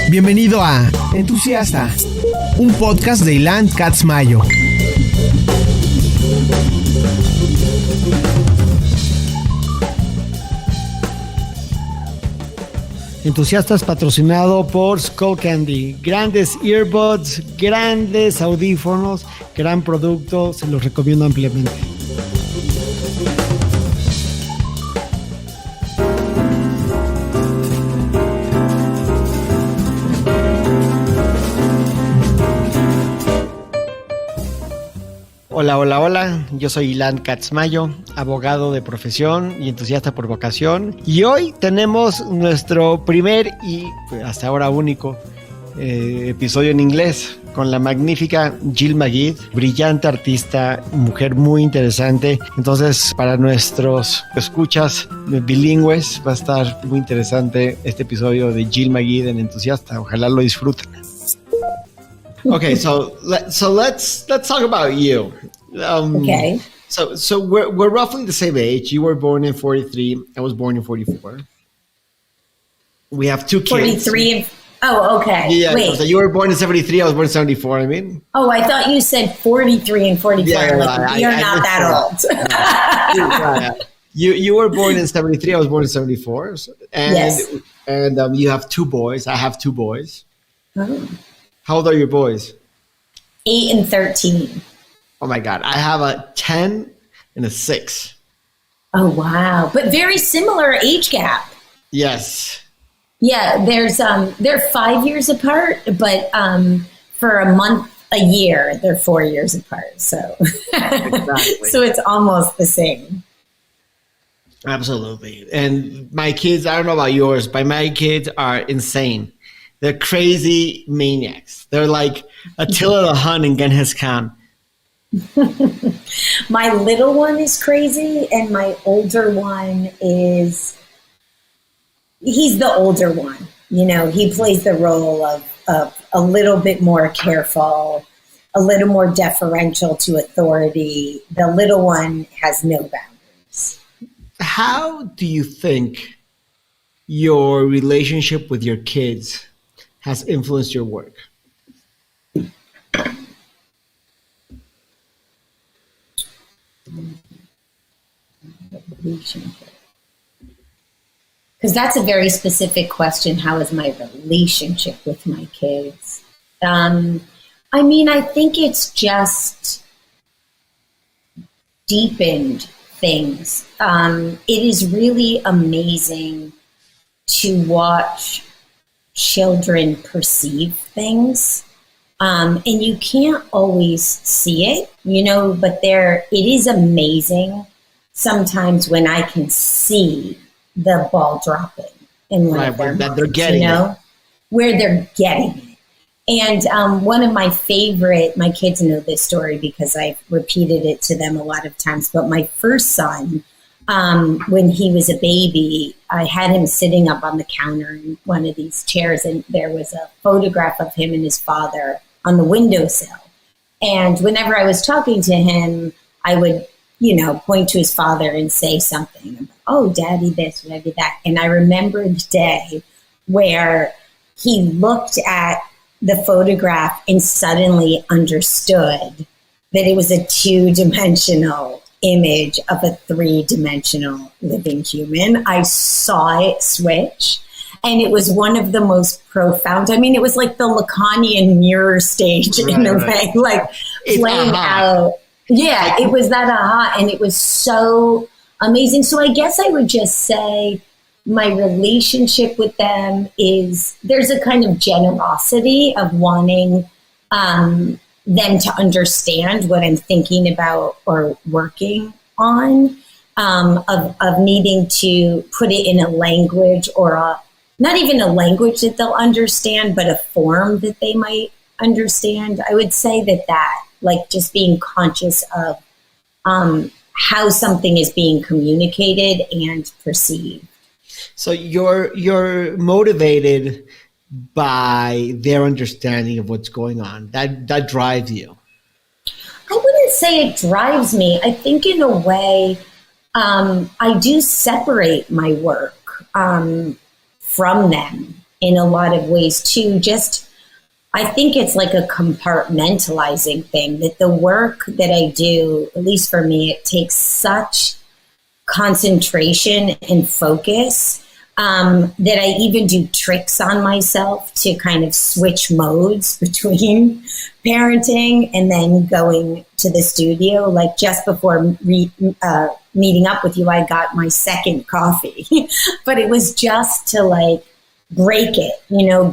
Bienvenido a Entusiasta, un podcast de Ilan Katz Mayo. Entusiasta es patrocinado por Skull Candy. Grandes earbuds, grandes audífonos, gran producto, se los recomiendo ampliamente. Hola, yo soy Ilan Katz Mayo, abogado de profesión y entusiasta por vocación. Y hoy tenemos nuestro primer y hasta ahora único episodio en inglés con la magnífica Magid, brillante artista, mujer muy interesante. Entonces, para nuestros escuchas bilingües va a estar muy interesante este episodio de Magid en Entusiasta. Ojalá lo disfruten. Okay, so let's talk about you. Okay. So we're roughly the same age. You were born in 43. I was born in 44. We have two kids. 43. Oh, okay. Yeah. Wait. So you were born in 73. I was born in 74. I mean. Oh, I thought you said 43 and 44. Yeah, you're not that old. You were born in 73. I was born in 74. And, yes. And you have two boys. I have two boys. Oh. How old are your boys? 8 and 13. Oh my God. I have a 10 and a 6. Oh, wow. But very similar age gap. Yes. Yeah, they're 5 years apart, but for a year, they're 4 years apart. So, Exactly. So it's almost the same. Absolutely. And my kids, I don't know about yours, but my kids are insane. They're crazy maniacs. They're like Attila the Hun in Genghis Khan. My little one is crazy, and my older one he's the older one. You know, he plays the role of a little bit more careful, a little more deferential to authority. The little one has no boundaries. How do you think your relationship with your kids has influenced your work? Because that's a very specific question. How is my relationship with my kids? I mean, I think it's just deepened things. It is really amazing to watch children perceive things. And you can't always see it, you know, but it is amazing sometimes when I can see the ball dropping in one of their minds, they're getting it. Where they're getting it. And one of my kids know this story because I've repeated it to them a lot of times, but my first son, when he was a baby, I had him sitting up on the counter in one of these chairs, and there was a photograph of him and his father on the windowsill. And whenever I was talking to him, I would, point to his father and say something. Oh, Daddy this, Daddy that. And I remember the day where he looked at the photograph and suddenly understood that it was a 2-dimensional image of a 3-dimensional living human. I saw it switch, and it was one of the most profound. I mean, it was like the Lacanian mirror stage in a way, like playing out. Yeah, it was that aha, and it was so amazing. So I guess I would just say my relationship with them is there's a kind of generosity of wanting them to understand what I'm thinking about or working on, of needing to put it in a language or not even a language that they'll understand, but a form that they might understand. I would say that like just being conscious of how something is being communicated and perceived. So you're motivated by their understanding of what's going on. That drives you. I wouldn't say it drives me. I think in a way, I do separate my work from them. in a lot of ways too. I think it's like a compartmentalizing thing, that the work that I do, at least for me, it takes such concentration and focus that I even do tricks on myself to kind of switch modes between parenting and then going to the studio. Like just before meeting up with you, I got my second coffee, but it was just to like break it,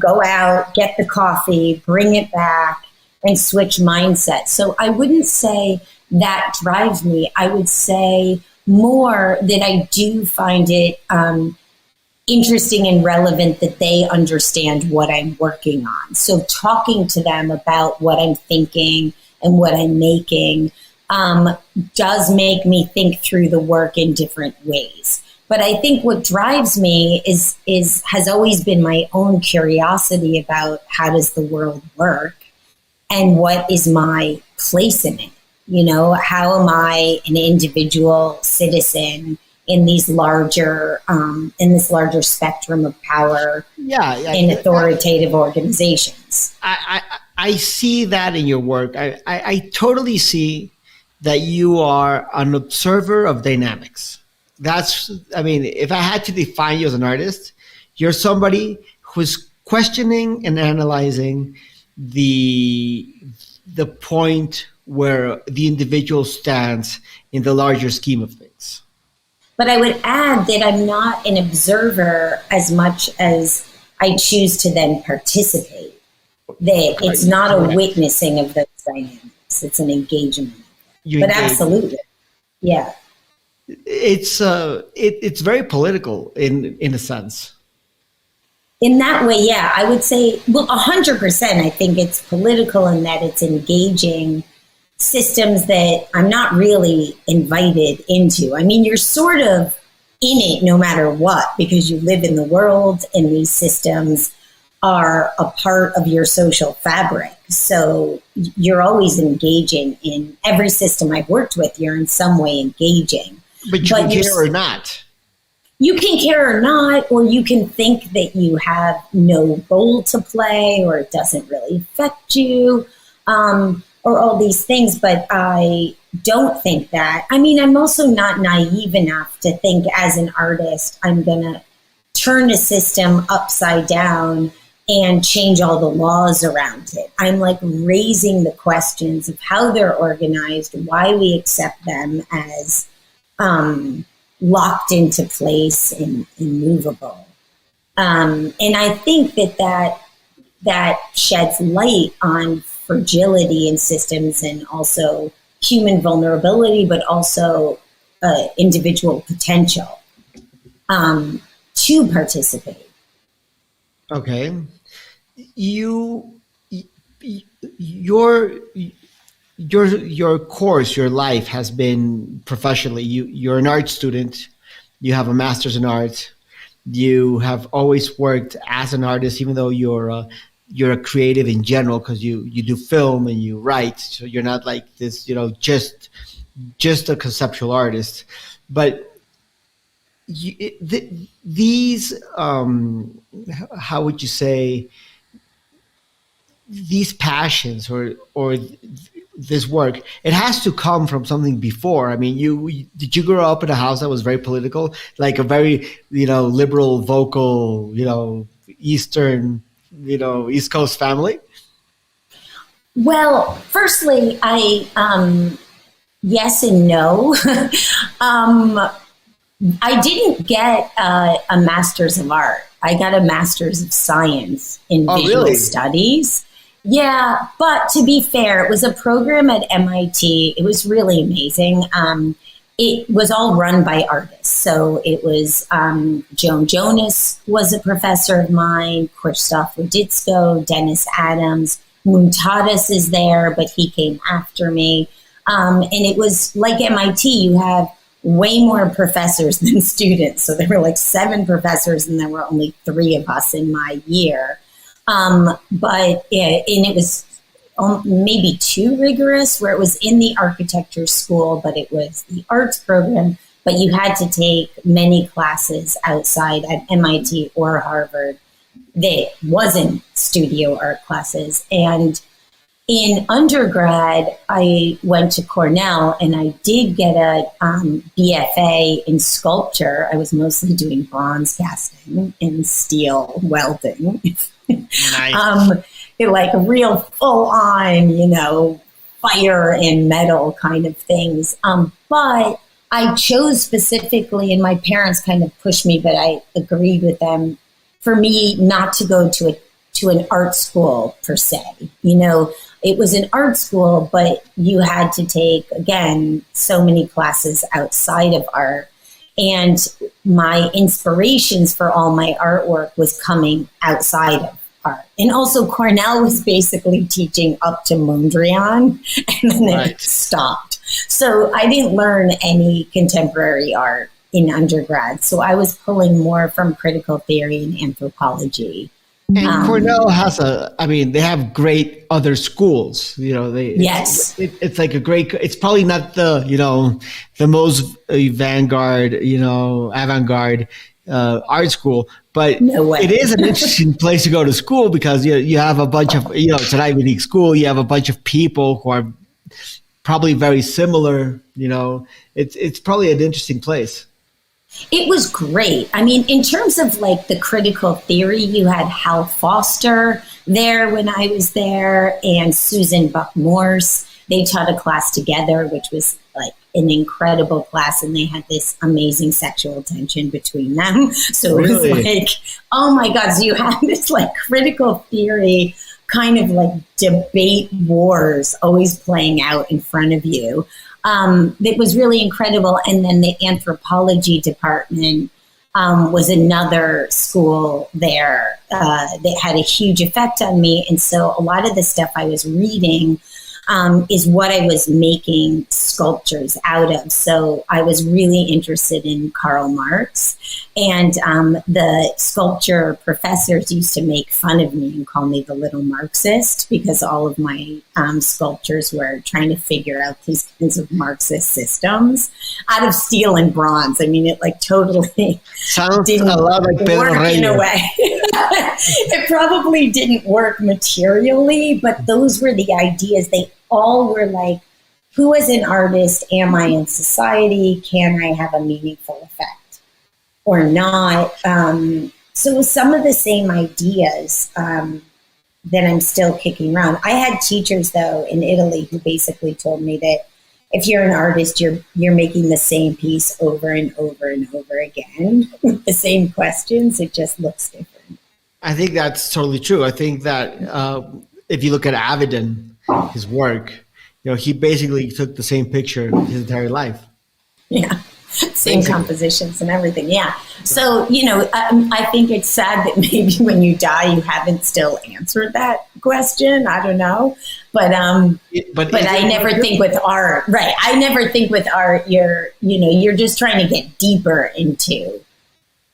go out, get the coffee, bring it back, and switch mindset. So I wouldn't say that drives me. I would say more that I do find it interesting and relevant that they understand what I'm working on. So talking to them about what I'm thinking and what I'm making does make me think through the work in different ways. But I think what drives me has always been my own curiosity about how does the world work and what is my place in it? How am I an individual citizen in these larger spectrum of power in authoritative organizations? I see that in your work. I totally see that you are an observer of dynamics. If I had to define you as an artist, you're somebody who's questioning and analyzing the point where the individual stands in the larger scheme of things. But I would add that I'm not an observer as much as I choose to then participate. That it's not a witnessing of those dynamics; it's an engagement. Absolutely, yeah. It's very political in a sense. In that way, yeah, I would say, 100%. I think it's political in that it's engaging systems that I'm not really invited into. I mean, you're sort of in it no matter what, because you live in the world and these systems are a part of your social fabric. So you're always engaging in every system I've worked with. You're in some way engaging. But you can care or not. You can care or not, or you can think that you have no role to play, or it doesn't really affect you, or all these things. But I don't think that. I mean, I'm also not naive enough to think as an artist, I'm going to turn a system upside down and change all the laws around it. I'm like raising the questions of how they're organized, why we accept them as locked into place and immovable. And I think that sheds light on fragility in systems and also human vulnerability, but also individual potential to participate. Okay. Your course, your life has been professionally. You're an art student. You have a master's in art. You have always worked as an artist, even though you're a creative in general, because you do film and you write. So you're not like this, just a conceptual artist. But these, how would you say, these passions or this work, it has to come from something before. I mean, did you grow up in a house that was very political, like a very, liberal, vocal, Eastern, East Coast family? Well, firstly, yes and no. I didn't get a master's of art. I got a master's of science in visual studies. Yeah, but to be fair, it was a program at MIT. It was really amazing. It was all run by artists. So it was Joan Jonas was a professor of mine, Krzysztof Rudycko, Dennis Adams, Muntadas is there, but he came after me. And it was like MIT, you have way more professors than students. So there were like 7 professors and there were only 3 of us in my year. But it was maybe too rigorous, where it was in the architecture school, but it was the arts program, but you had to take many classes outside at MIT or Harvard that wasn't studio art classes. And in undergrad, I went to Cornell and I did get a BFA in sculpture. I was mostly doing bronze casting and steel welding. Nice. Like real full on, fire and metal kind of things. But I chose specifically, and my parents kind of pushed me, but I agreed with them, for me not to go to an art school per se. It was an art school, but you had to take, again, so many classes outside of art. And my inspirations for all my artwork was coming outside of art. And also Cornell was basically teaching up to Mondrian, and then it stopped. So I didn't learn any contemporary art in undergrad. So I was pulling more from critical theory and anthropology. And Cornell has they have great other schools, Yes. It's like it's probably not the most avant-garde art school, but no way. It is an interesting place to go to school because you have a bunch of, it's an Ivy League school. You have a bunch of people who are probably very similar, it's probably an interesting place. It was great. I mean, in terms of like the critical theory, you had Hal Foster there when I was there and Susan Buck-Morse. They taught a class together, which was like an incredible class. And they had this amazing sexual tension between them. So it was like, oh my God. So you had this like critical theory kind of like debate wars always playing out in front of you. It was really incredible. And then the anthropology department was another school there that had a huge effect on me. And so a lot of the stuff I was reading is what I was making sculptures out of. So I was really interested in Karl Marx. And the sculpture professors used to make fun of me and call me the little Marxist because all of my sculptures were trying to figure out these kinds of Marxist systems out of steel and bronze. I mean, it like totally sounds a lot like Pedro work Reyes. In a way. It probably didn't work materially, but those were the ideas. They all were like, who as an artist am I in society? Can I have a meaningful effect or not? So it was some of the same ideas that I'm still kicking around. I had teachers, though, in Italy who basically told me that if you're an artist, you're making the same piece over and over and over again with the same questions. It just looks different. I think that's totally true. I think that if you look at Avedon, his work, he basically took the same picture his entire life. Yeah. Same compositions and everything. Yeah. So, I think it's sad that maybe when you die, you haven't still answered that question. I don't know. But I never think with art, right. I never think with art, you're just trying to get deeper into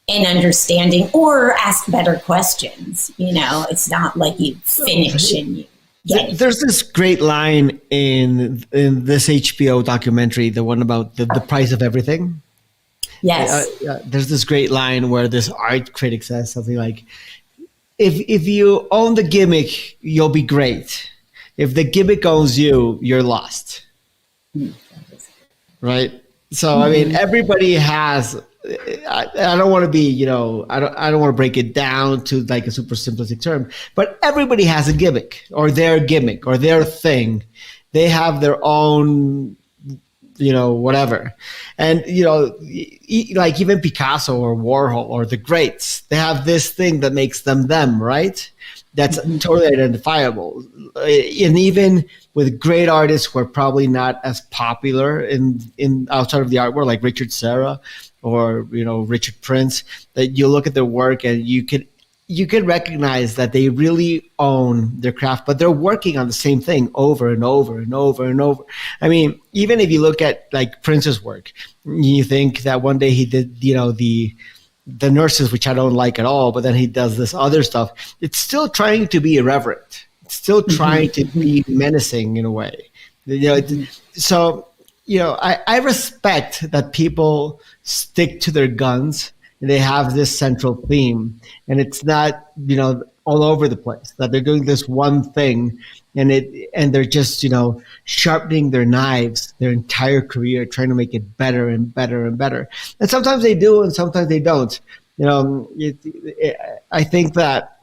an understanding or ask better questions. It's not like you finish and you. Yeah. There's this great line in this HBO documentary, the one about the price of everything. Yes. There's this great line where this art critic says something like, if you own the gimmick, you'll be great. If the gimmick owns you, you're lost. Right? So, I mean, everybody has... I don't want to be, I don't want to break it down to like a super simplistic term, but everybody has a gimmick or their thing. They have their own, whatever. And, like even Picasso or Warhol or the greats, they have this thing that makes them them, right? That's totally identifiable. And even with great artists who are probably not as popular in outside of the art world, like Richard Serra, or Richard Prince, that you look at their work and you can recognize that they really own their craft, but they're working on the same thing over and over and over and over. I mean, even if you look at like Prince's work, you think that one day he did the Nurses, which I don't like at all, but then he does this other stuff. It's still trying to be irreverent. It's still trying to be menacing in a way. So I respect that people stick to their guns and they have this central theme, and it's not, all over the place, that they're doing this one thing, and they're just, sharpening their knives their entire career, trying to make it better and better and better. And sometimes they do, and sometimes they don't. I think that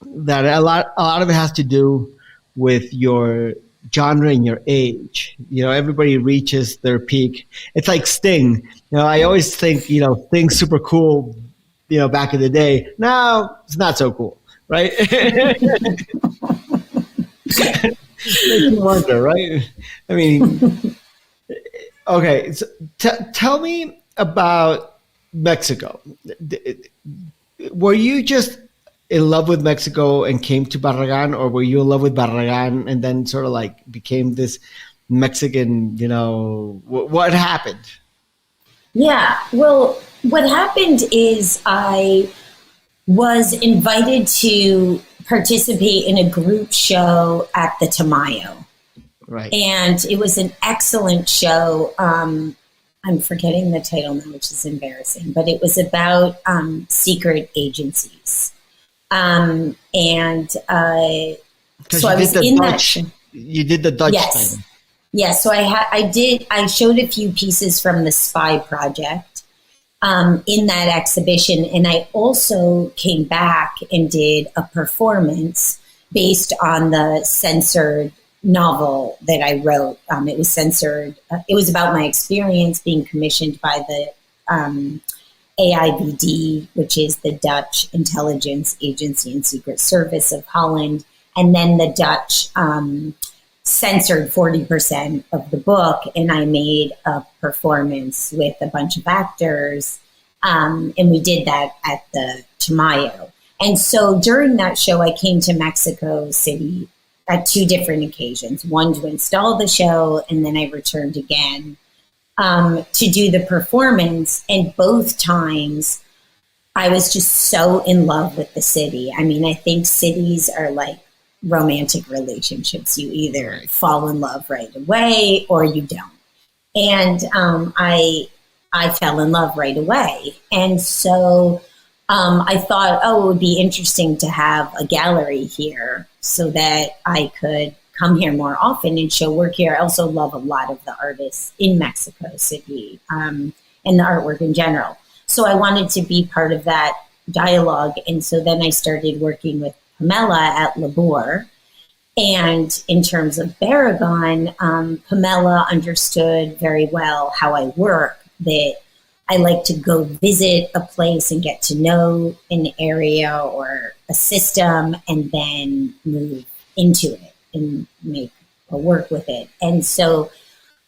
a lot of it has to do with your genre and your age. Everybody reaches their peak. It's like Sting. I always think, Sting's super cool, back in the day. Now it's not so cool, right? Makes you wonder, right? I mean, okay. So tell me about Mexico. Were you just in love with Mexico and came to Barragan, or were you in love with Barragan and then sort of like became this Mexican, what happened? Yeah, well, what happened is I was invited to participate in a group show at the T2E39. Right. And it was an excellent show. I'm forgetting the title now, which is embarrassing, but it was about secret agencies. So I was in that. You did the Dutch thing. Yes. So I showed a few pieces from the Spy Project in that exhibition. And I also came back and did a performance based on the censored novel that I wrote. It was censored. It was about my experience being commissioned by the AIVD, which is the Dutch Intelligence Agency and Secret Service of Holland. And then the Dutch censored 40% of the book, and I made a performance with a bunch of actors, and we did that at the T2E39. And so during that show, I came to Mexico City at 2 different occasions, one to install the show, and then I returned again to do the performance. And both times I was just so in love with the city. I mean, I think cities are like romantic relationships. You either fall in love right away or you don't. And I fell in love right away. And so I thought, it would be interesting to have a gallery here so that I could come here more often and show work here. I also love a lot of the artists in Mexico City and the artwork in general. So I wanted to be part of that dialogue. And so then I started working with Pamela at Labor. And in terms of Barragan, Pamela understood very well how I work, that I like to go visit a place and get to know an area or a system and then move into it and make a work with it. And so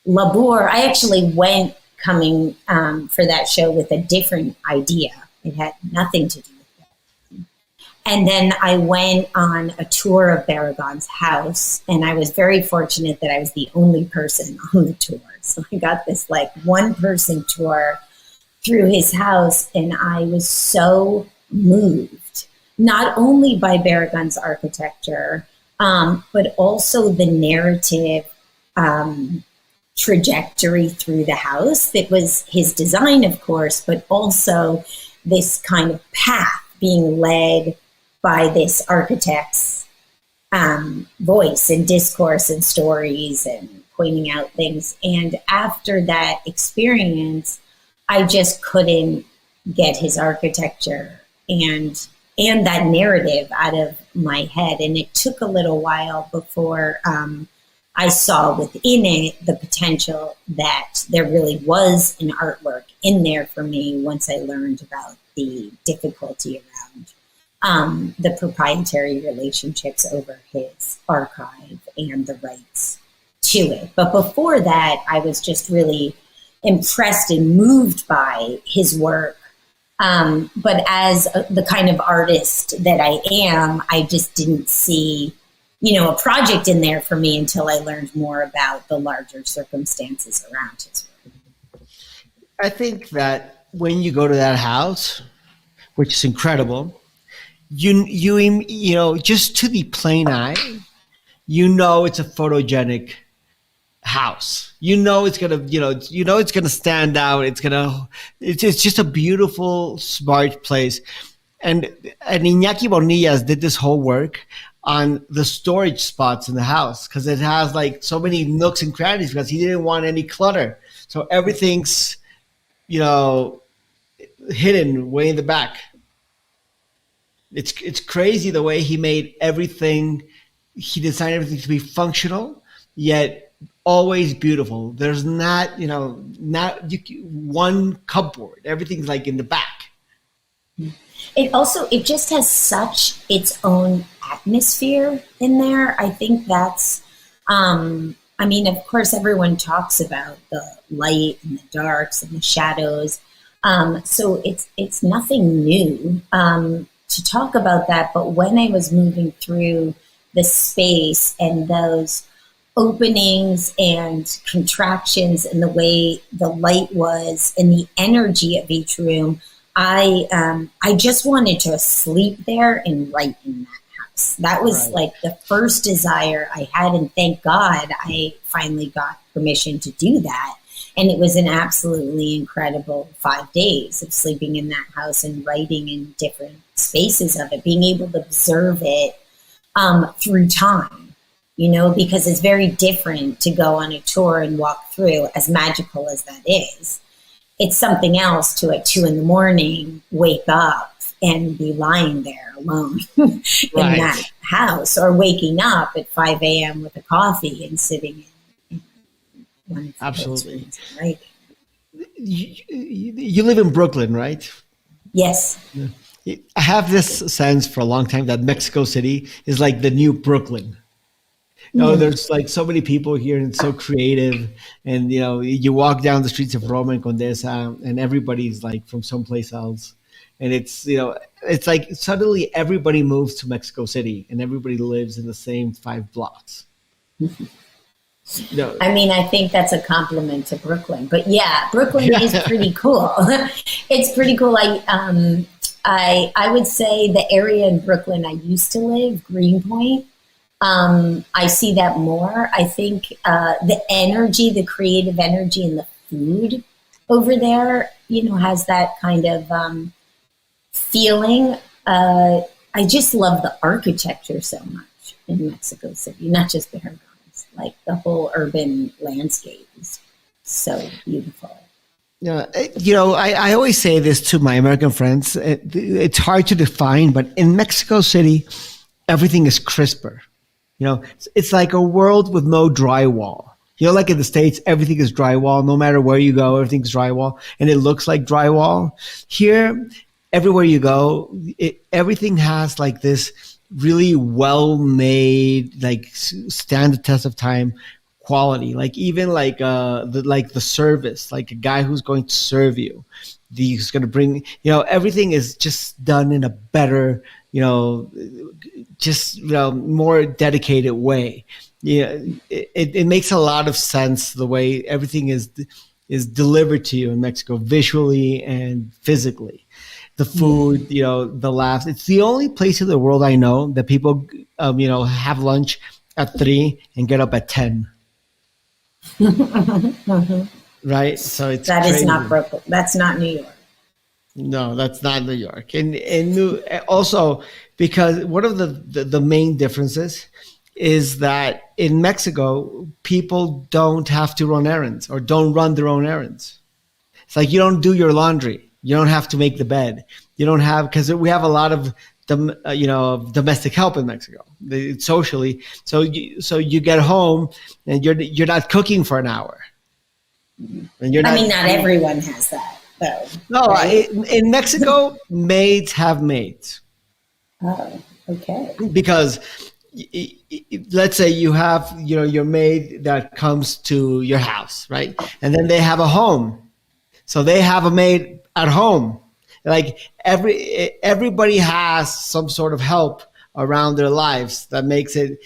Labor, I actually went coming for that show with a different idea. It had nothing to do with it. And then I went on a tour of Barragan's house, and I was very fortunate that I was the only person on the tour. So I got this like 1-person tour through his house, and I was so moved, not only by Barragan's architecture, but also the narrative trajectory through the house that was his design, of course, but also this kind of path being led by this architect's voice and discourse and stories and pointing out things. And after that experience, I just couldn't get his architecture and that narrative out of my head. And it took a little while before I saw within it the potential that there really was an artwork in there for me once I learned about the difficulty around the proprietary relationships over his archive and the rights to it. But before that, I was just really impressed and moved by his work. But as the kind of artist that I am, I just didn't see, a project in there for me until I learned more about the larger circumstances around his work. I think that when you go to that house, which is incredible, you just to the plain eye, it's a photogenic house. It's gonna stand out. It's just a beautiful, smart place. And Iñaki Bonillas did this whole work on the storage spots in the house because it has like so many nooks and crannies because he didn't want any clutter. So everything's, hidden way in the back. It's crazy the way he made everything. He designed everything to be functional, yet always beautiful. There's not one cupboard. Everything's like in the back. It just has such its own atmosphere in there. I think that's, of course, everyone talks about the light and the darks and the shadows. So it's nothing new to talk about that. But when I was moving through the space and those openings and contractions and the way the light was and the energy of each room, I just wanted to sleep there and write in that house. That was like the first desire I had, and thank God I finally got permission to do that. And it was an absolutely incredible 5 days of sleeping in that house and writing in different spaces of it, being able to observe it through time, because it's very different to go on a tour and walk through, as magical as that is. It's something else to at 2 a.m. wake up and be lying there alone in that house, or waking up at 5 a.m. with a coffee and sitting in one of those rooms and writing. You live in Brooklyn, right? Yes. I have this sense for a long time that Mexico City is like the new Brooklyn. There's like so many people here and it's so creative. And, you walk down the streets of Roma and Condesa and everybody's like from someplace else. And it's, it's like suddenly everybody moves to Mexico City and everybody lives in the same 5 blocks. No. I think that's a compliment to Brooklyn. But yeah, Brooklyn is pretty cool. It's pretty cool. I would say the area in Brooklyn I used to live, Greenpoint, I see that more. I think the energy, the creative energy and the food over there, has that kind of feeling. I just love the architecture so much in Mexico City, not just the Paragon. Like the whole urban landscape is so beautiful. I always say this to my American friends. It's hard to define, but in Mexico City, everything is crisper. It's like a world with no drywall. Like in the States, everything is drywall. No matter where you go, everything's drywall, and it looks like drywall. Here, everywhere you go, everything has like this really well-made, like stand the test of time quality. Like even like the service, like a guy who's going to serve you, he's going to bring. Everything is just done in a better, more dedicated way. It makes a lot of sense the way everything is delivered to you in Mexico, visually and physically. The food, the laughs. It's the only place in the world I know that people, have lunch at 3 and get up at 10. Right? So it's that crazy. Is not Brooklyn. That's not New York. No, that's not New York. And also because one of the main differences is that in Mexico, people don't have to run errands or don't run their own errands. It's like you don't do your laundry. You don't have to make the bed. You don't have, because we have a lot of domestic help in Mexico, socially. So you get home and you're not cooking for an hour. And you're not everyone has that though. No, right? In Mexico, maids have maids. Oh, okay. Because let's say you have your maid that comes to your house, right? And then they have a home, so they have a maid at home. Like everybody has some sort of help around their lives that makes it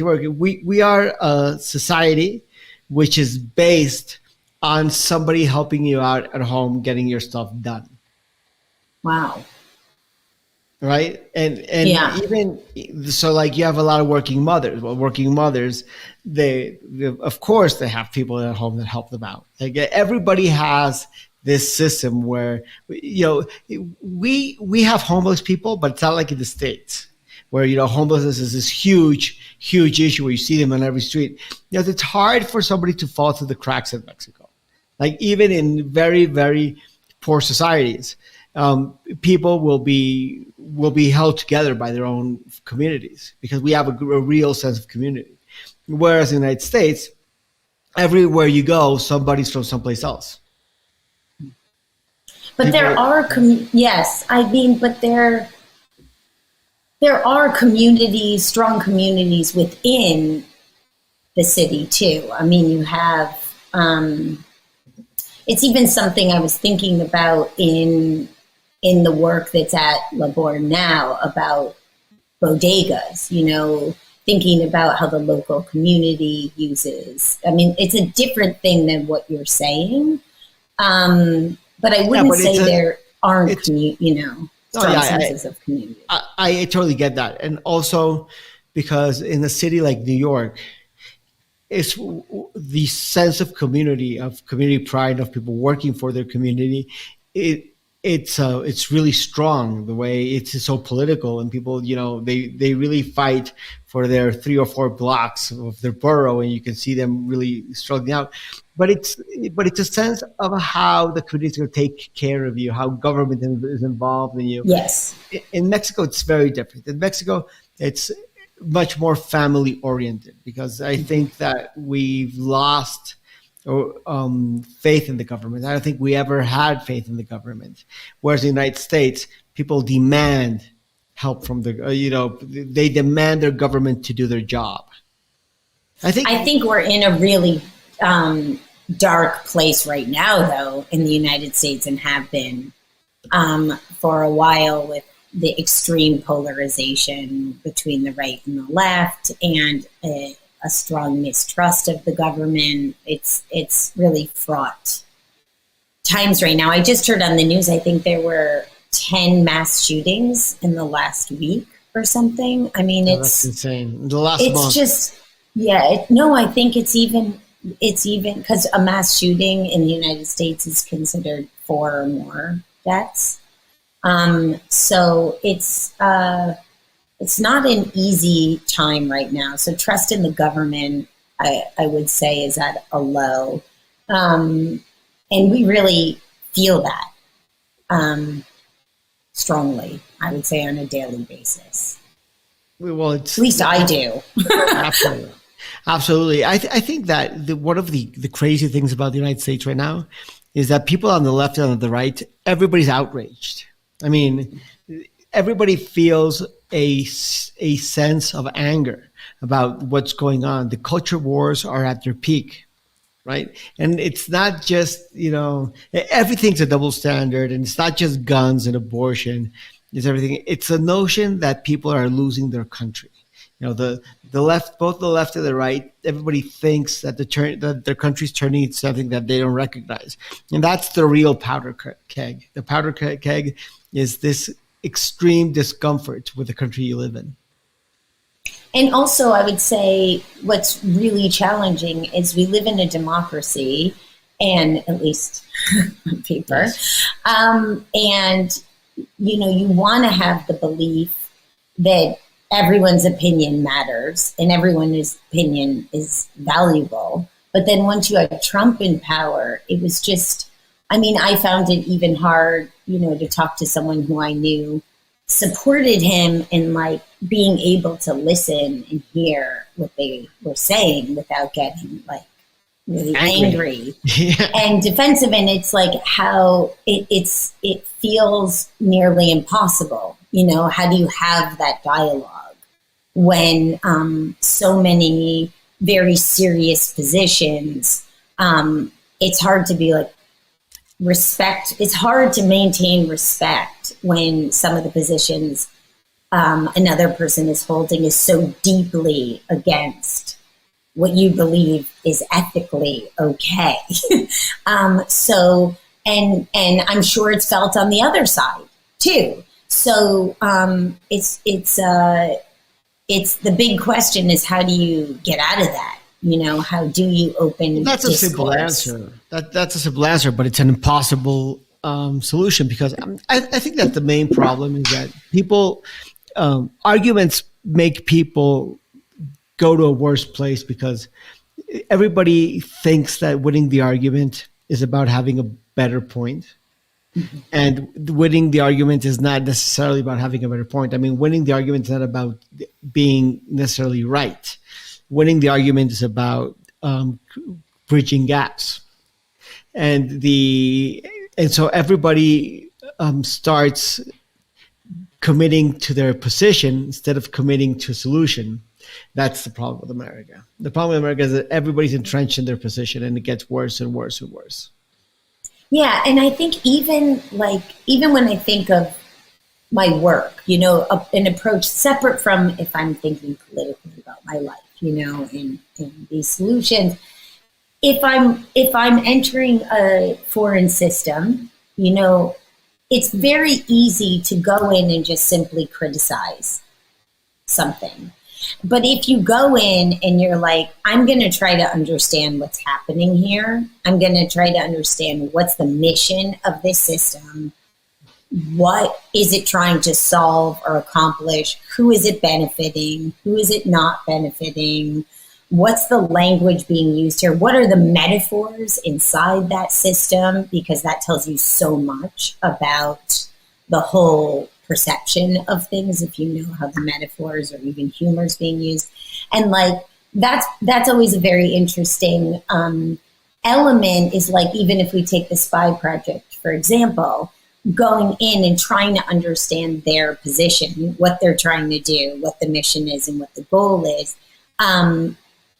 work. We are a society which is based on somebody helping you out at home, getting your stuff done. Wow. right? And Yeah. even so, like you have a lot of working mothers. Well, working mothers, they of course they have people at home that help them out. Like everybody has this system where we have homeless people, but it's not like in the States where homelessness is this huge issue where you see them on every street. It's hard for somebody to fall through the cracks in Mexico. Like even in very, very poor societies, people will be held together by their own communities because we have a real sense of community. Whereas in the United States, everywhere you go, somebody's from someplace else. But there are communities, strong communities within the city too. I mean, you have. It's even something I was thinking about in the work that's at Labor now about bodegas, thinking about how the local community uses. I mean, it's a different thing than what you're saying. But I wouldn't say there aren't, strong senses of community. I totally get that. And also because in a city like New York, it's the sense of community pride of people working for their community. It's really strong the way it's so political, and people, they really fight for their 3 or 4 blocks of their borough, and you can see them really struggling out. But it's a sense of how the community is going to take care of you, how government is involved in you. Yes. In Mexico, it's very different. In Mexico, it's much more family oriented because I think that we've lost faith in the government. I don't think we ever had faith in the government. Whereas in the United States, people demand help from they demand their government to do their job. I think we're in a really dark place right now, though, in the United States, and have been for a while with the extreme polarization between the right and the left, and a strong mistrust of the government. It's really fraught times right now. I just heard on the news, I think there were 10 mass shootings in the last week or something. I mean, that's insane. The last month. It's just, I think it's even because a mass shooting in the United States is considered 4 or more deaths. So it's not an easy time right now. So trust in the government, I would say, is at a low. And we really feel that strongly, I would say, on a daily basis. Well, at least I do. Absolutely. I think that one of the crazy things about the United States right now is that people on the left and on the right, everybody's outraged. I mean, everybody feels a sense of anger about what's going on. The culture wars are at their peak, right? And it's not just, everything's a double standard, and it's not just guns and abortion. It's everything. It's a notion that people are losing their country. The left, both the left and the right, everybody thinks that that their country's turning into something that they don't recognize. And that's the real powder keg. The powder keg is this extreme discomfort with the country you live in. And also, I would say what's really challenging is we live in a democracy, and at least on paper. Yes. And, you want to have the belief that everyone's opinion matters and everyone's opinion is valuable. But then once you had Trump in power, it was just, I found it even hard, to talk to someone who I knew supported him in being able to listen and hear what they were saying without getting really angry and defensive. And it's how it feels nearly impossible. How do you have that dialogue when so many very serious positions, it's hard to be respect. It's hard to maintain respect when some of the positions another person is holding is so deeply against what you believe is ethically okay. And I'm sure it's felt on the other side too. So it's the big question is, how do you get out of that? How do you open That's discourse? a simple answer. That's a simple answer, but it's an impossible solution, because I think that the main problem is that people, arguments make people go to a worse place, because everybody thinks that winning the argument is about having a better point. Mm-hmm. And winning the argument is not necessarily about having a better point. I mean, winning the argument is not about being necessarily right. Winning the argument is about bridging gaps. And so everybody starts committing to their position instead of committing to a solution. That's the problem with America. The problem with America is that everybody's entrenched in their position, and it gets worse and worse and worse. Yeah, and I think even when I think of my work, an approach separate from if I'm thinking politically about my life, in these solutions, if I'm entering a foreign system, it's very easy to go in and just simply criticize something. But if you go in and you're like, I'm going to try to understand what's happening here. I'm going to try to understand what's the mission of this system. What is it trying to solve or accomplish? Who is it benefiting? Who is it not benefiting? What's the language being used here? What are the metaphors inside that system? Because that tells you so much about the whole perception of things, if you know how the metaphors or even humor is being used. And that's always a very interesting element, is even if we take the spy project, for example, going in and trying to understand their position, what they're trying to do, what the mission is and what the goal is.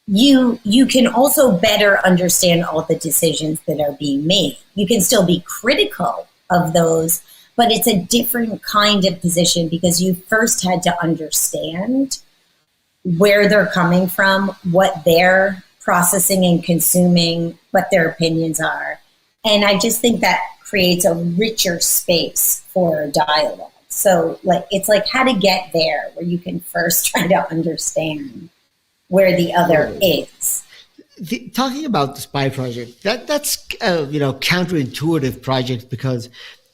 You can also better understand all the decisions that are being made. You can still be critical of those, but it's a different kind of position, because you first had to understand where they're coming from, what they're processing and consuming, what their opinions are. And I just think that creates a richer space for dialogue. So it's how to get there, where you can first try to understand where the other is. Talking about the spy project, that's counterintuitive project, because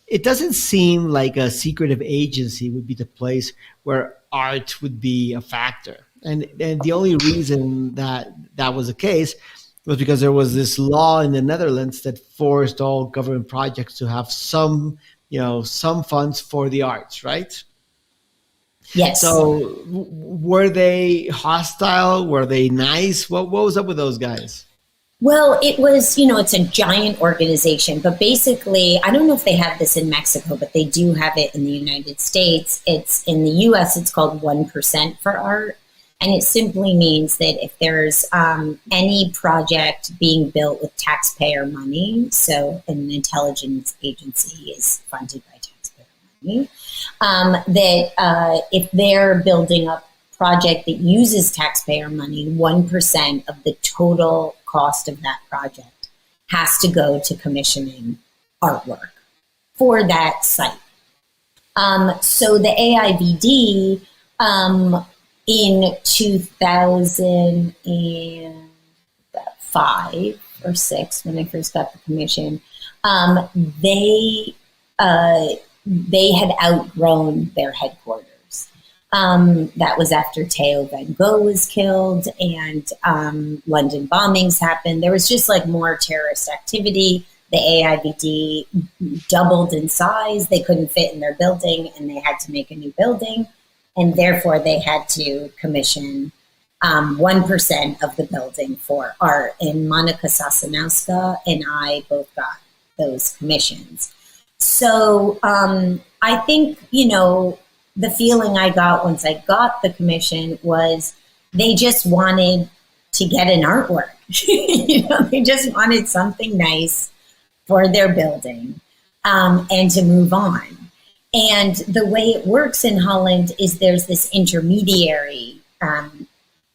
it doesn't seem like a secretive agency would be the place where art would be a factor. And the only reason that was the case was because there was this law in the Netherlands that forced all government projects to have some funds for the arts, right? Yes. So were they hostile? Were they nice? What was up with those guys? Well, it was, it's a giant organization, but basically, I don't know if they have this in Mexico, but they do have it in the United States. It's in the US, it's called 1% for art. And it simply means that if there's any project being built with taxpayer money, so an intelligence agency is funded by taxpayer money, that if they're building a project that uses taxpayer money, 1% of the total cost of that project has to go to commissioning artwork for that site. So the AIVD in 2005 or 6, when I first got the commission, they had outgrown their headquarters. That was after Theo Van Gogh was killed and London bombings happened. There was just more terrorist activity. The AIVD doubled in size. They couldn't fit in their building, and they had to make a new building. And therefore, they had to commission 1% of the building for art. And Monica Sasanowska and I both got those commissions. So I think, the feeling I got once I got the commission was they just wanted to get an artwork. They just wanted something nice for their building and to move on. And the way it works in Holland is there's this intermediary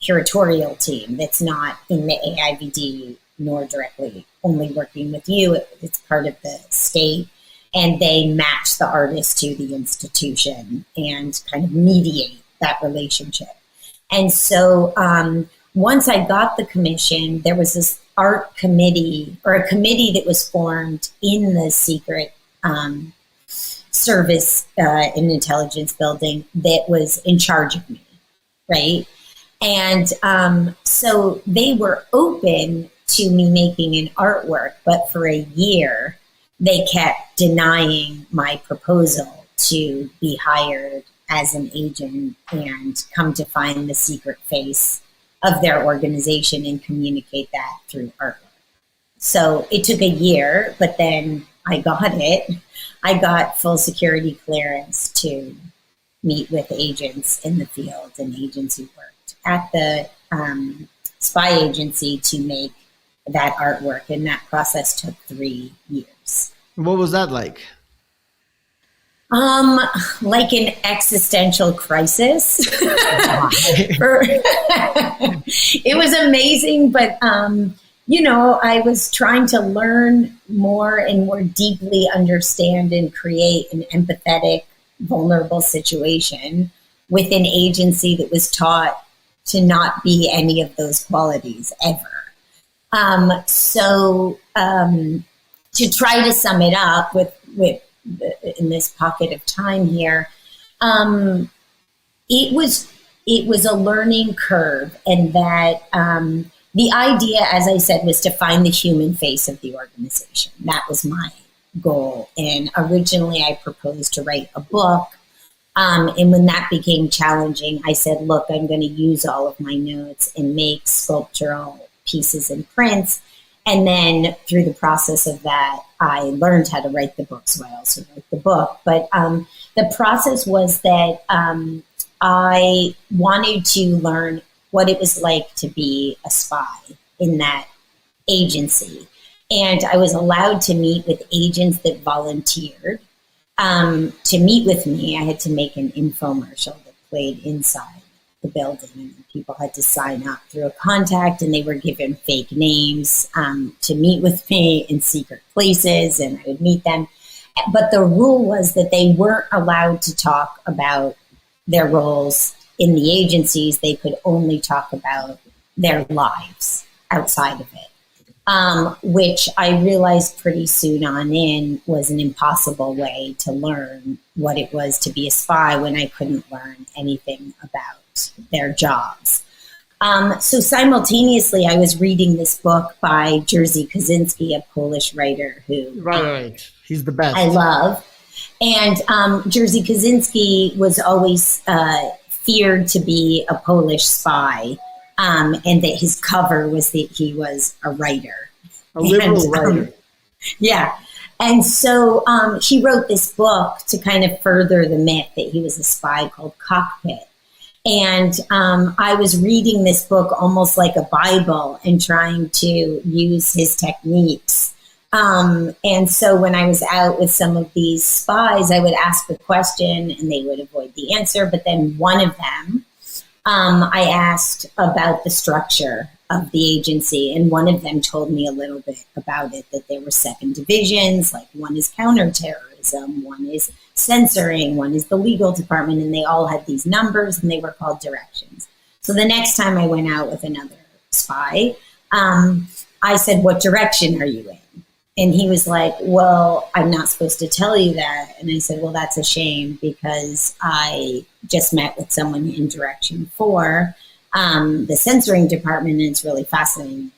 curatorial team that's not in the AIVD nor directly only working with you. It's part of the state. and they match the artist to the institution and kind of mediate that relationship. And so once I got the commission, there was this art committee, or a committee that was formed in the secret service and intelligence building that was in charge of me, right? And so they were open to me making an artwork, but for a year, they kept denying my proposal to be hired as an agent and come to find the secret face of their organization and communicate that through artwork. So it took a year, but then I got it. I got full security clearance to meet with agents in the field and agents who worked at the spy agency to make that artwork. And that process took 3 years. What was that like? Like an existential crisis. It was amazing, but, I was trying to learn more and more deeply understand and create an empathetic, vulnerable situation with an agency that was taught to not be any of those qualities ever. To try to sum it up with in this pocket of time here, it was a learning curve, and that the idea, as I said, was to find the human face of the organization. That was my goal. And originally I proposed to write a book. And when that became challenging, I said, look, I'm going to use all of my notes and make sculptural pieces and prints. And then through the process of that, I learned how to write the book, so I also wrote the book. But the process was that I wanted to learn what it was like to be a spy in that agency. And I was allowed to meet with agents that volunteered to meet with me. I had to make an infomercial that played inside the building, and people had to sign up through a contact, and they were given fake names to meet with me in secret places, and I would meet them. But the rule was that they weren't allowed to talk about their roles in the agencies. They could only talk about their lives outside of it, which I realized pretty soon on in was an impossible way to learn what it was to be a spy when I couldn't learn anything about their jobs. So simultaneously, I was reading this book by Jerzy Kosinski, a Polish writer who Right. He's the best. I love. And Jerzy Kosinski was always feared to be a Polish spy, and that his cover was that he was a writer. A liberal writer. Yeah. And so he wrote this book to kind of further the myth that he was a spy, called Cockpit. And I was reading this book almost like a Bible and trying to use his techniques. And so when I was out with some of these spies, I would ask a question and they would avoid the answer. But then one of them, I asked about the structure of the agency, and one of them told me a little bit about it, that there were 7 divisions, like one is counterterrorism, one is censoring, one is the legal department, and they all had these numbers and they were called directions. So the next time I went out with another spy, I said, what direction are you in? And he was like, well, I'm not supposed to tell you that. And I said, well, that's a shame, because I just met with someone in direction 4, the censoring department, and it's really fascinating.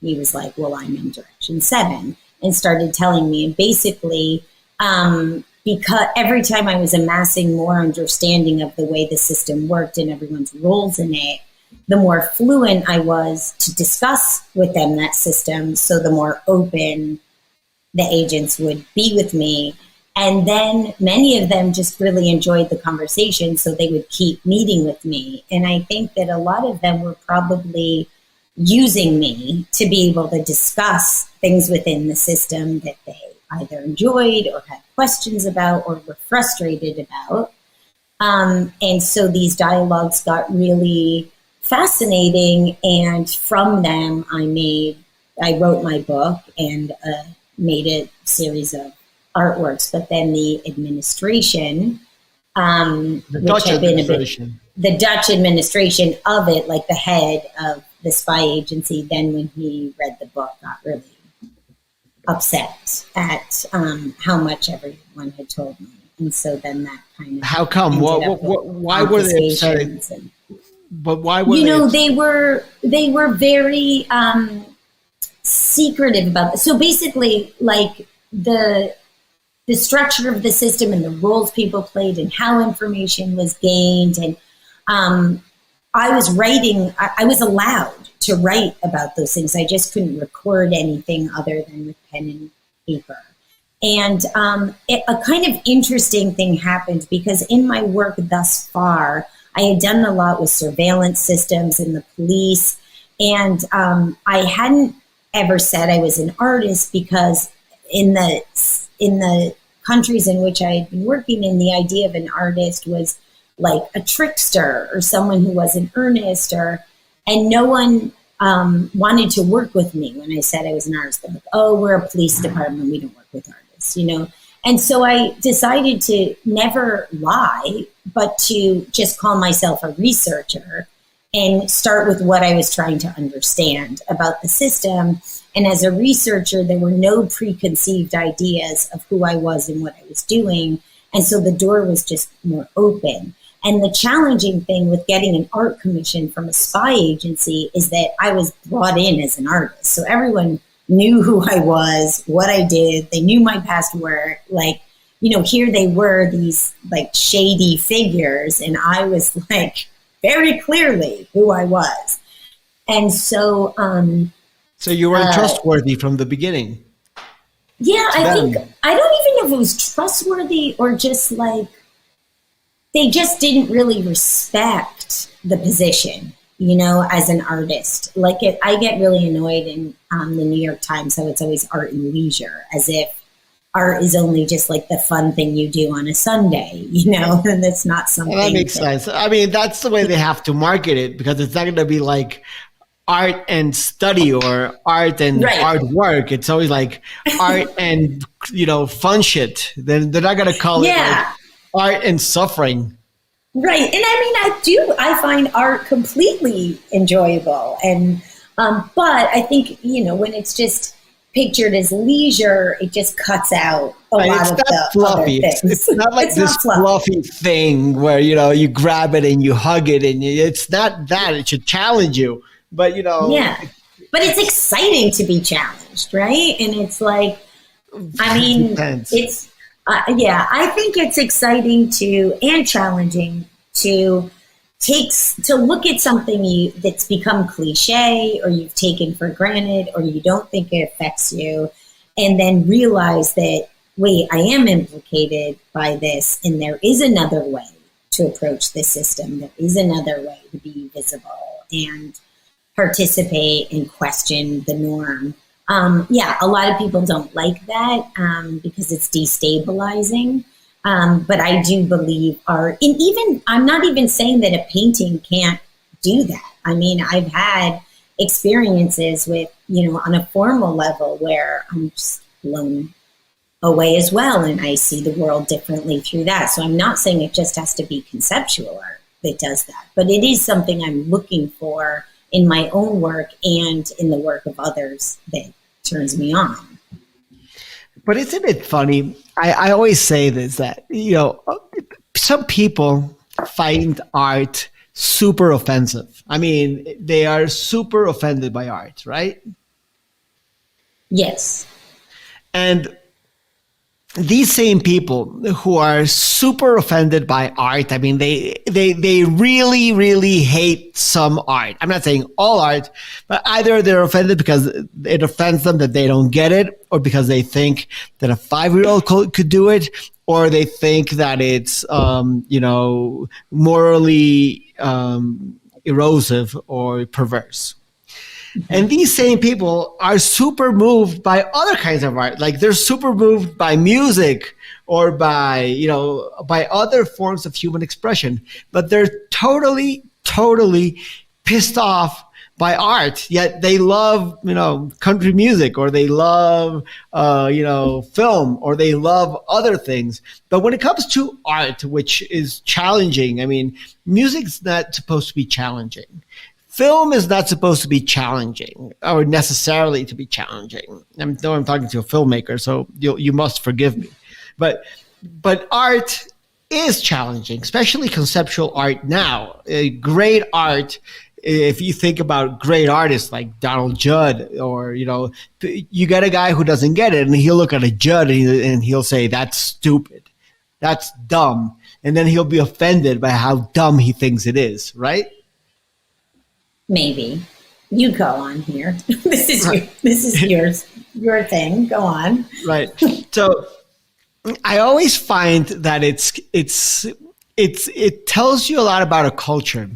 He was like, well, I'm in direction 7, and started telling me. And basically, because every time I was amassing more understanding of the way the system worked and everyone's roles in it, the more fluent I was to discuss with them that system, so the more open the agents would be with me. And then many of them just really enjoyed the conversation, so they would keep meeting with me. And I think that a lot of them were probably using me to be able to discuss things within the system that they either enjoyed or had questions about or were frustrated about. And so these dialogues got really fascinating, and from them I wrote my book and made a series of artworks, but then the administration, The Dutch administration. The Dutch administration of it, like the head of the spy agency, then when he read the book, got really upset at how much everyone had told me. And so then that kind of... How come? Why were they upset? But why were they were very secretive about it. So basically, like the structure of the system and the roles people played and how information was gained. And I was writing, I was allowed to write about those things. I just couldn't record anything other than with pen and paper. And a kind of interesting thing happened because in my work thus far, I had done a lot with surveillance systems and the police. And I hadn't ever said I was an artist because in the countries in which I had been working in, the idea of an artist was like a trickster or someone who wasn't earnest, and no one wanted to work with me when I said I was an artist. They're like, oh, we're a police department, we don't work with artists, And so I decided to never lie, but to just call myself a researcher and start with what I was trying to understand about the system. And as a researcher, there were no preconceived ideas of who I was and what I was doing. And so the door was just more open. And the challenging thing with getting an art commission from a spy agency is that I was brought in as an artist. So everyone knew who I was, what I did. They knew my past work. Like, here they were, these like shady figures. And I was like very clearly who I was. And so... So you weren't trustworthy from the beginning. Yeah, I don't even know if it was trustworthy or just like, they just didn't really respect the position, as an artist. Like I get really annoyed in the New York Times how it's always art and leisure, as if art is only just like the fun thing you do on a Sunday, and that's not something. Well, that makes sense. I mean, that's the way they have to market it, because it's not going to be like art and study or art and artwork. It's always like art and, fun shit. They're not going to call it like art and suffering. Right. And I find art completely enjoyable. And, but I think, when it's just pictured as leisure, it just cuts out a lot of the fluffy. other things. It's not like this fluffy thing where, you grab it and you hug it, and it's not that. It should challenge you. But, Yeah. But it's exciting to be challenged, right? And it's like, it's, I think it's exciting and challenging to look at something that's become cliche or you've taken for granted or you don't think it affects you, and then realize that, wait, I am implicated by this, and there is another way to approach the system. There is another way to be visible and participate and question the norm. A lot of people don't like that because it's destabilizing. But I do believe art, and even, I'm not even saying that a painting can't do that. I've had experiences with, on a formal level where I'm just blown away as well, and I see the world differently through that. So I'm not saying it just has to be conceptual art that does that, but it is something I'm looking for in my own work and in the work of others that turns me on. But isn't it funny? I always say this, that, some people find art super offensive. They are super offended by art, right? Yes. And these same people who are super offended by art, they really, really hate some art. I'm not saying all art, but either they're offended because it offends them that they don't get it, or because they think that a 5-year-old could do it, or they think that it's, morally erosive or perverse. And these same people are super moved by other kinds of art. Like they're super moved by music or by other forms of human expression. But they're totally, totally pissed off by art, yet they love, country music, or they love, film, or they love other things. But when it comes to art, which is challenging, I mean, music's not supposed to be challenging. Film is not supposed to be challenging, or necessarily to be challenging. I'm talking to a filmmaker, so you must forgive me. But art is challenging, especially conceptual art now. Great art, if you think about great artists like Donald Judd, or, you get a guy who doesn't get it, and he'll look at a Judd and he'll say, that's stupid, that's dumb. And then he'll be offended by how dumb he thinks it is, right? Maybe. You go on here. This is your thing. Go on. Right. So I always find that it tells you a lot about a culture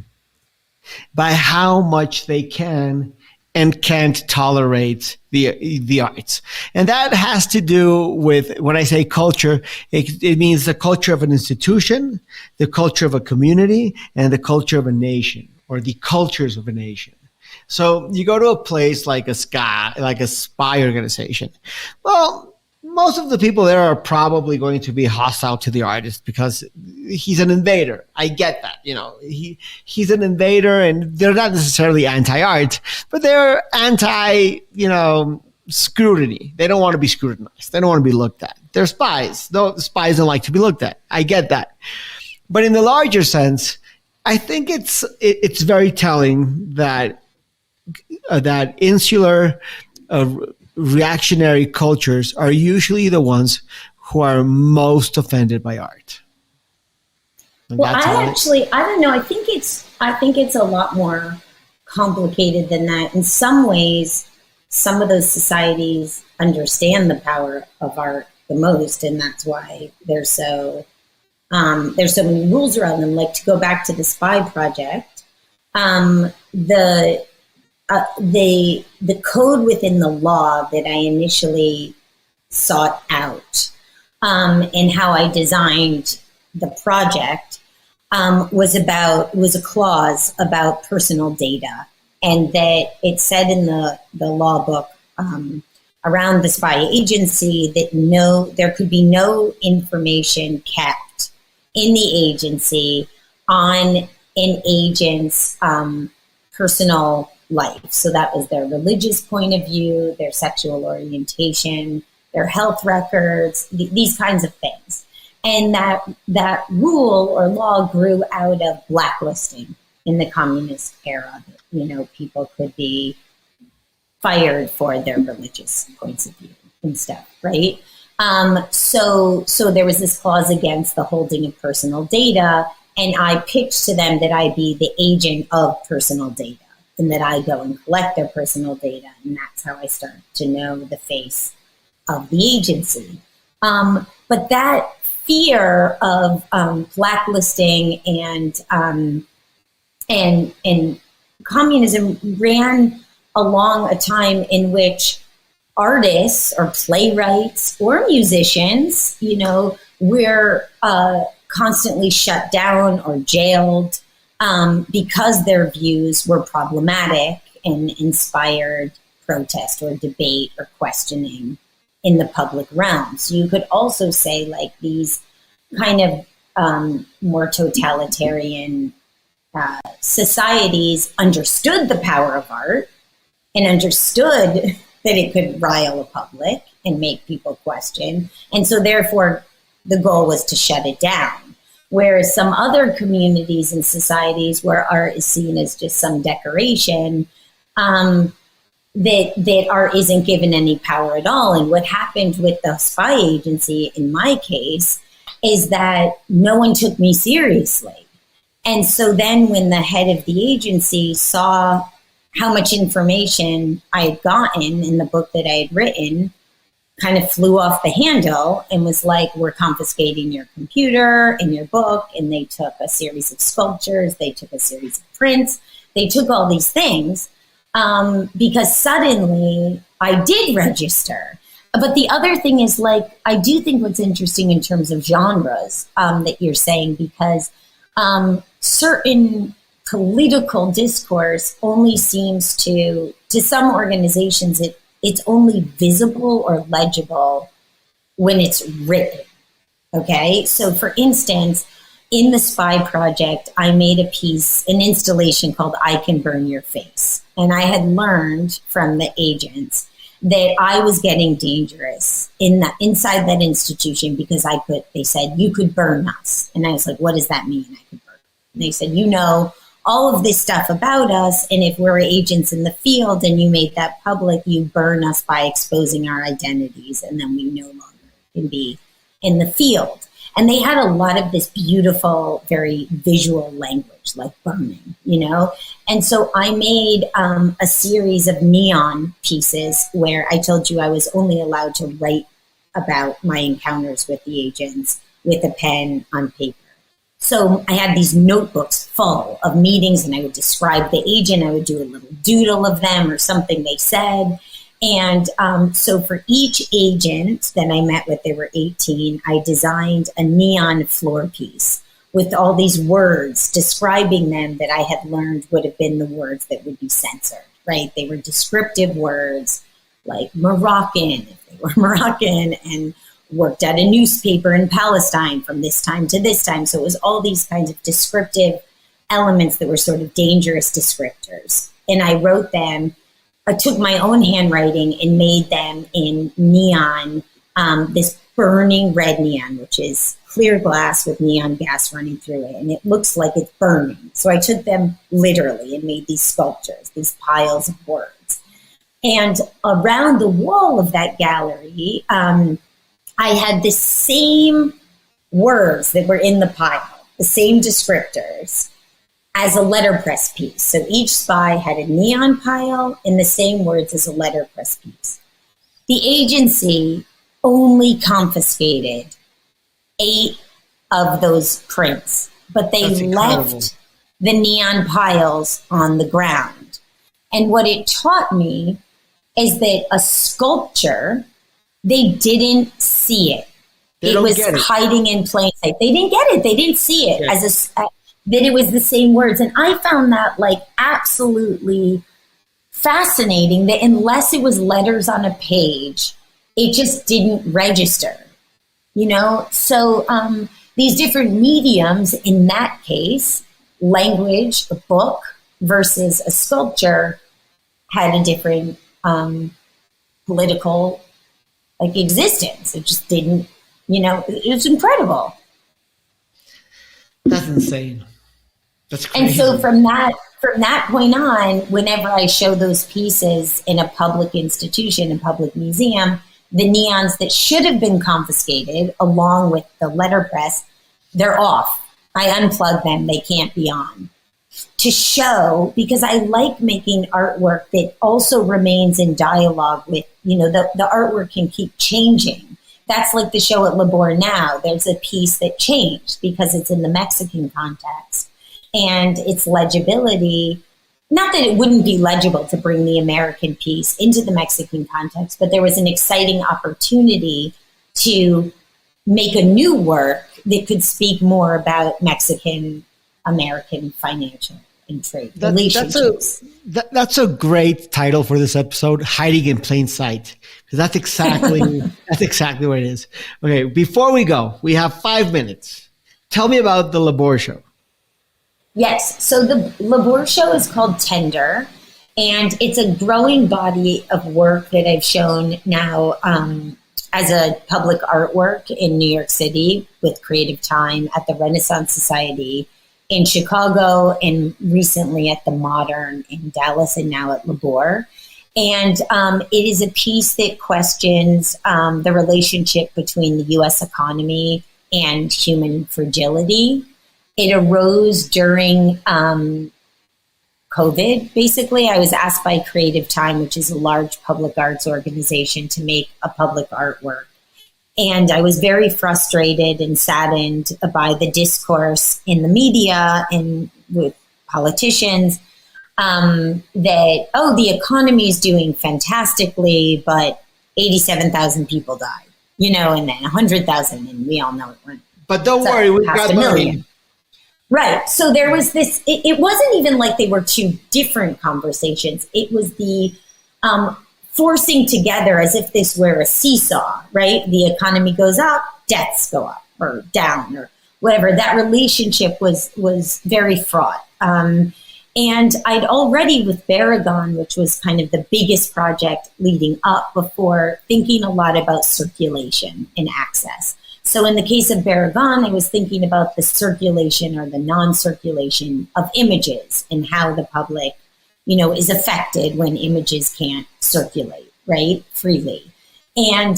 by how much they can and can't tolerate the arts. And that has to do with, when I say culture, it means the culture of an institution, the culture of a community, and the culture of a nation, or the cultures of a nation. So you go to a place like a spy organization. Well, most of the people there are probably going to be hostile to the artist because he's an invader. I get that. He's an invader, and they're not necessarily anti-art, but they're anti, scrutiny. They don't want to be scrutinized. They don't want to be looked at. They're spies. No, spies don't like to be looked at. I get that. But in the larger sense, I think it's very telling that insular reactionary cultures are usually the ones who are most offended by art. And well, I don't know. I think it's a lot more complicated than that. In some ways, some of those societies understand the power of art the most, and that's why there's so many rules around them. Like, to go back to the spy project, the code within the law that I initially sought out, and how I designed the project, was a clause about personal data, and that it said in the law book around the spy agency that there could be no information kept in the agency on an agent's personal life. So that was their religious point of view, their sexual orientation, their health records, these kinds of things. And that rule or law grew out of blacklisting in the communist era. People could be fired for their religious points of view and stuff, right? So there was this clause against the holding of personal data, and I pitched to them that I be the agent of personal data, and that I go and collect their personal data, and that's how I start to know the face of the agency. But that fear of blacklisting and communism ran along a time in which artists or playwrights or musicians, were constantly shut down or jailed because their views were problematic and inspired protest or debate or questioning in the public realm. So you could also say, like, these kind of more totalitarian societies understood the power of art and understood that it could rile a public and make people question. And so therefore the goal was to shut it down. Whereas some other communities and societies where art is seen as just some decoration, that art isn't given any power at all. And what happened with the spy agency in my case is that no one took me seriously. And so then when the head of the agency saw how much information I had gotten in the book that I had written, kind of flew off the handle and was like, we're confiscating your computer and your book. And they took a series of sculptures, they took a series of prints, they took all these things because suddenly I did register. But the other thing is, like, I do think what's interesting in terms of genres that you're saying, because certain political discourse only seems to some organizations, it's only visible or legible when it's written. Okay. So for instance, in the Spy Project, I made a piece, an installation called I Can Burn Your Face. And I had learned from the agents that I was getting dangerous inside that institution because they said, you could burn us. And I was like, what does that mean? I could burn. And they said, you know all of this stuff about us, and if we're agents in the field and you made that public, you burn us by exposing our identities, and then we no longer can be in the field. And they had a lot of this beautiful, very visual language, like burning, you know? And so I made a series of neon pieces where I told you I was only allowed to write about my encounters with the agents with a pen on paper. So I had these notebooks full of meetings, and I would describe the agent. I would do a little doodle of them or something they said. And so for each agent that I met with, there were 18, I designed a neon floor piece with all these words describing them that I had learned would have been the words that would be censored, right? They were descriptive words like Moroccan, if they were Moroccan, and worked at a newspaper in Palestine from this time to this time. So it was all these kinds of descriptive elements that were sort of dangerous descriptors. And I wrote them. I took my own handwriting and made them in neon, this burning red neon, which is clear glass with neon gas running through it. And it looks like it's burning. So I took them literally and made these sculptures, these piles of words. And around the wall of that gallery, I had the same words that were in the pile, the same descriptors, as a letterpress piece. So each spy had a neon pile and the same words as a letterpress piece. The agency only confiscated 8 of those prints, but they left the neon piles on the ground. And what it taught me is that a sculpture, they didn't see it. It was hiding in plain sight. They didn't get it. They didn't see it that it was the same words. And I found that like absolutely fascinating, that unless it was letters on a page, it just didn't register, you know? So these different mediums, in that case, language, a book versus a sculpture, had a different political existence. It just didn't, you know, it was incredible. That's insane. That's crazy. And so from that point on, whenever I show those pieces in a public institution, a public museum, the neons that should have been confiscated along with the letterpress, they're off. I unplug them. They can't be on. To show, because I like making artwork that also remains in dialogue with, you know, the artwork can keep changing. That's like the show at Labor now. There's a piece that changed because it's in the Mexican context. And its legibility, not that it wouldn't be legible to bring the American piece into the Mexican context, but there was an exciting opportunity to make a new work that could speak more about Mexican-American financial and trade relationships. That's a great title for this episode, Hiding in Plain Sight. Because that's exactly what it is. Okay, before we go, we have 5 minutes. Tell me about the Labor show. Yes, so the Labor show is called Tender, and it's a growing body of work that I've shown now as a public artwork in New York City with Creative Time, at the Renaissance Society in Chicago, and recently at the Modern in Dallas, and now at Labor. And it is a piece that questions the relationship between the U.S. economy and human fragility. It arose during COVID, basically. I was asked by Creative Time, which is a large public arts organization, to make a public artwork. And I was very frustrated and saddened by the discourse in the media and with politicians that, the economy is doing fantastically, but 87,000 people died, you know, and then 100,000, and we all know it went. But don't worry, we've got money. Right. So there was this, it wasn't even like they were two different conversations. It was the forcing together as if this were a seesaw, right? The economy goes up, deaths go up or down or whatever. That relationship was very fraught. And I'd already with Barragan, which was kind of the biggest project leading up before, thinking a lot about circulation and access. So in the case of Barragan, I was thinking about the circulation or the non-circulation of images and how the public, is affected when images can't circulate, right, freely. And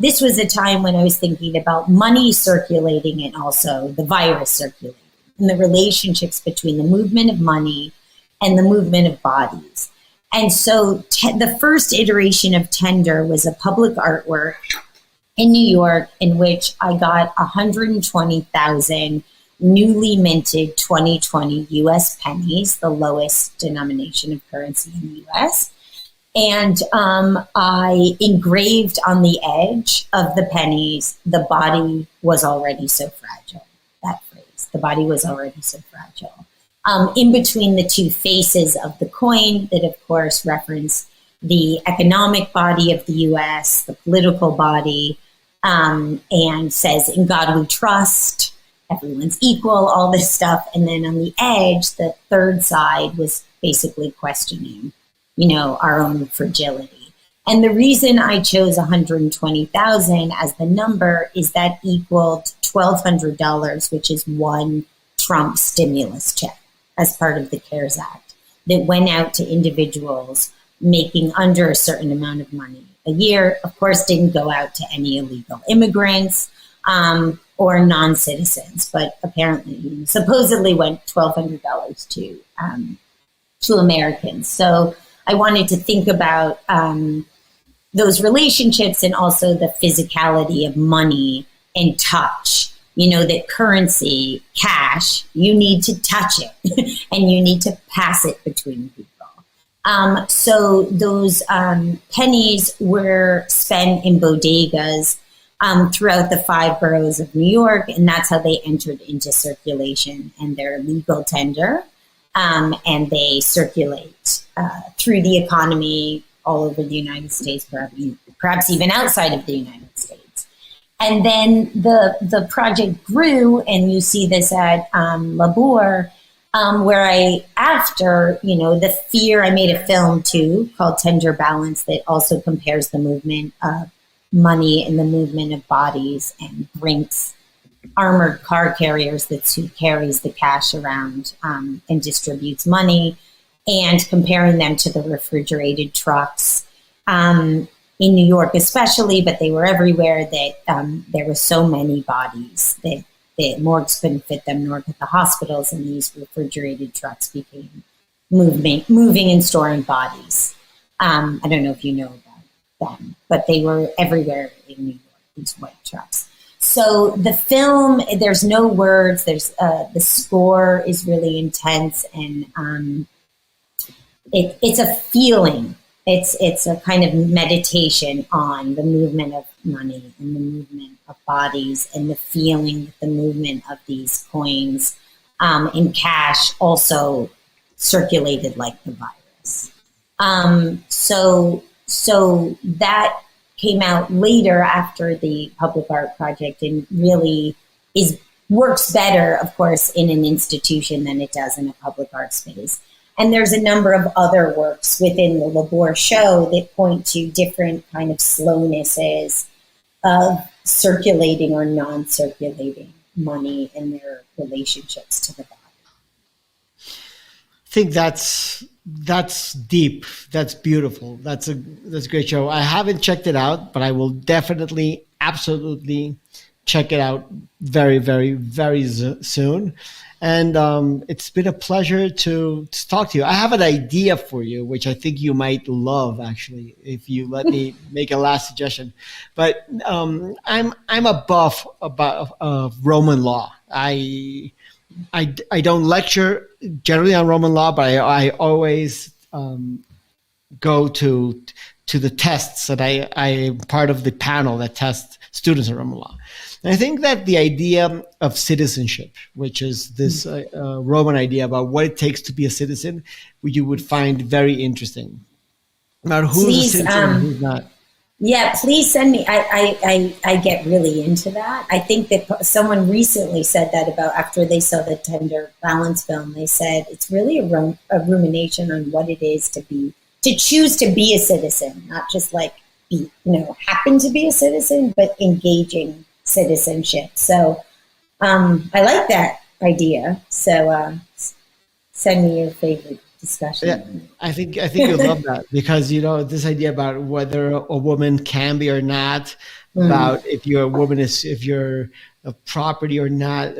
this was a time when I was thinking about money circulating and also the virus circulating and the relationships between the movement of money and the movement of bodies. And so the first iteration of Tender was a public artwork in New York in which I got 120,000 newly minted 2020 US pennies, the lowest denomination of currency in the US. And I engraved on the edge of the pennies, the body was already so fragile. That phrase, the body was already so fragile. In between the two faces of the coin that, of course, reference the economic body of the US, the political body, and says, in God we trust, everyone's equal, all this stuff. And then on the edge, the third side was basically questioning, our own fragility. And the reason I chose 120,000 as the number is that equaled $1,200, which is one Trump stimulus check as part of the CARES Act that went out to individuals making under a certain amount of money a year. Of course, didn't go out to any illegal immigrants or non-citizens, but apparently, supposedly went $1,200 to Americans. So I wanted to think about those relationships and also the physicality of money and touch. That currency, cash, you need to touch it and you need to pass it between people. So those pennies were spent in bodegas throughout the 5 boroughs of New York, and that's how they entered into circulation, and they're legal tender, and they circulate through the economy all over the United States, perhaps even outside of the United States. And then the project grew, and you see this at Labor, where the fear, I made a film too called Tender Balance that also compares the movement of money and the movement of bodies and Brinks armored car carriers who carries the cash around and distributes money, and comparing them to the refrigerated trucks in New York especially, but they were everywhere, that there were so many bodies that the morgues couldn't fit them, nor could the hospitals, and these refrigerated trucks became moving and storing bodies. I don't know if you know about them, but they were everywhere in New York, these white trucks. So the film, there's no words, there's the score is really intense, and it's a feeling. It's a kind of meditation on the movement of money and the movement of bodies and the feeling that the movement of these coins in cash also circulated like the virus. So that came out later after the public art project, and really works better, of course, in an institution than it does in a public art space. And there's a number of other works within the Labor show that point to different kind of slownesses of circulating or non-circulating money and their relationships to the body. I think that's deep. That's beautiful. That's a great show. I haven't checked it out, but I will definitely, absolutely check it out very, very, very soon. And it's been a pleasure to talk to you. I have an idea for you, which I think you might love, actually, if you let me make a last suggestion. But I'm a buff about Roman law. I don't lecture generally on Roman law, but I always go to the tests that I am part of the panel that tests students in Roman law. And I think that the idea of citizenship, which is this Roman idea about what it takes to be a citizen, you would find very interesting. About who's a citizen and who's not. Yeah, please send me. I get really into that. I think that someone recently said that about after they saw the Tender Balance film. They said it's really a rumination on what it is to choose to be a citizen, not just like happen to be a citizen, but engaging citizenship. So I like that idea. So send me your favorite discussion. Yeah, I think you'll love that, because this idea about whether a woman can be or not, about if you're a woman, if you're a property or not.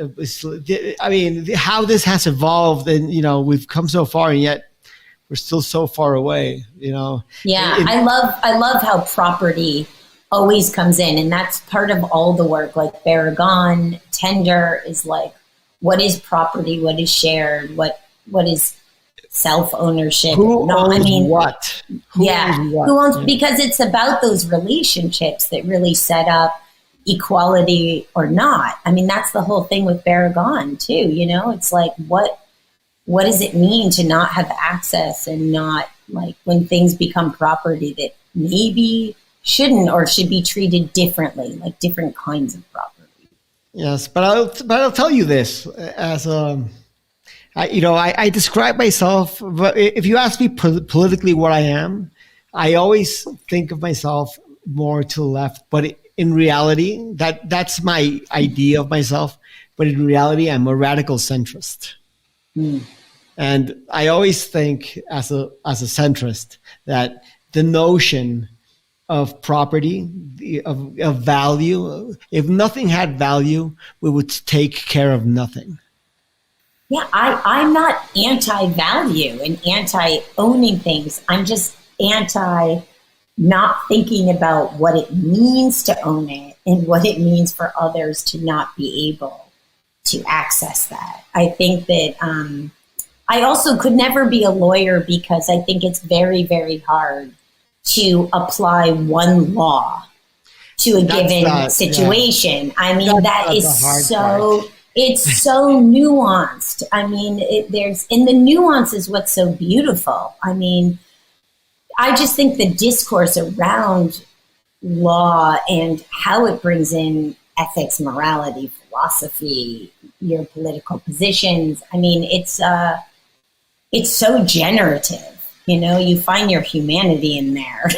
I mean, how this has evolved, and we've come so far, and yet we're still so far away. Yeah, I love how property always comes in, and that's part of all the work. Like Barragan, Tender is like, what is property? What is shared? What is self-ownership? Who owns what? Who owns? Because it's about those relationships that really set up equality or not. I mean, that's the whole thing with Barragan too. It's like, what does it mean to not have access, and not, like, when things become property that maybe shouldn't or should be treated differently, like different kinds of property. Yes, but I'll tell you this as I describe myself, but if you ask me politically what I am, I always think of myself more to the left. But in reality, that's my idea of myself. But in reality, I'm a radical centrist. And I always think as a centrist that the notion of property, of value, if nothing had value, we would take care of nothing. Yeah, I'm not anti-value and anti-owning things. I'm just anti-not thinking about what it means to own it and what it means for others to not be able to access that. I think that I also could never be a lawyer, because I think it's very, very hard to apply one law to a given situation. Yeah. I mean, that is so... Part. It's so nuanced. I mean, and the nuance is what's so beautiful. I mean, I just think the discourse around law and how it brings in ethics, morality, philosophy, your political positions. I mean, it's so generative. You find your humanity in there.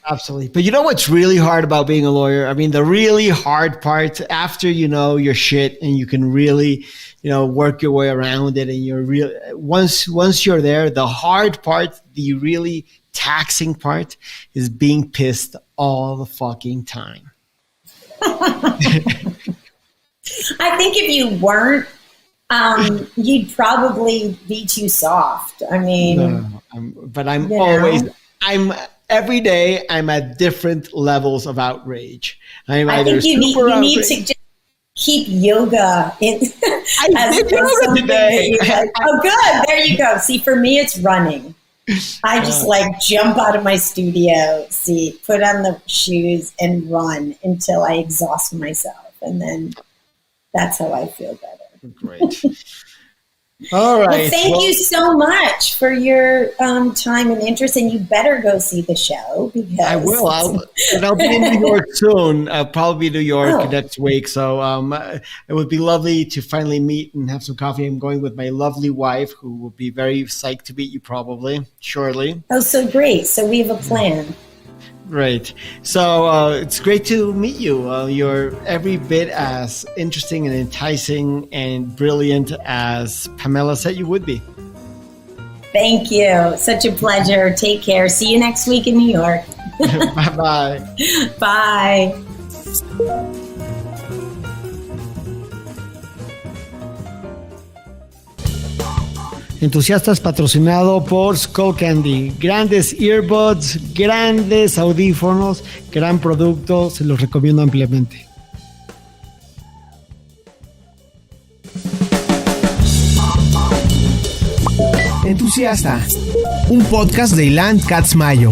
Absolutely. But what's really hard about being a lawyer? I mean, the really hard part, after your shit and you can really, work your way around it, and you're once you're there, the hard part, the really taxing part, is being pissed all the fucking time. I think if you weren't, you'd probably be too soft. I mean, every day I'm at different levels of outrage. I think you need to just keep yoga in. I did yoga today. Oh, good. There you go. See, for me, it's running. I just jump out of my studio seat, put on the shoes, and run until I exhaust myself. And then that's how I feel better. Great. All right. Well, thank you so much for your time and interest, and you better go see the show. Because I will. I'll be in New York soon. I'll probably be in New York next week. So it would be lovely to finally meet and have some coffee. I'm going with my lovely wife, who will be very psyched to meet you shortly. Oh, so great. So we have a plan. Great. So it's great to meet you. You're every bit as interesting and enticing and brilliant as Pamela said you would be. Thank you. Such a pleasure. Take care. See you next week in New York. Bye-bye. Bye. Entusiastas patrocinado por Skullcandy. Grandes earbuds, grandes audífonos, gran producto, se los recomiendo ampliamente. Entusiasta, un podcast de Ilan Katz Mayo.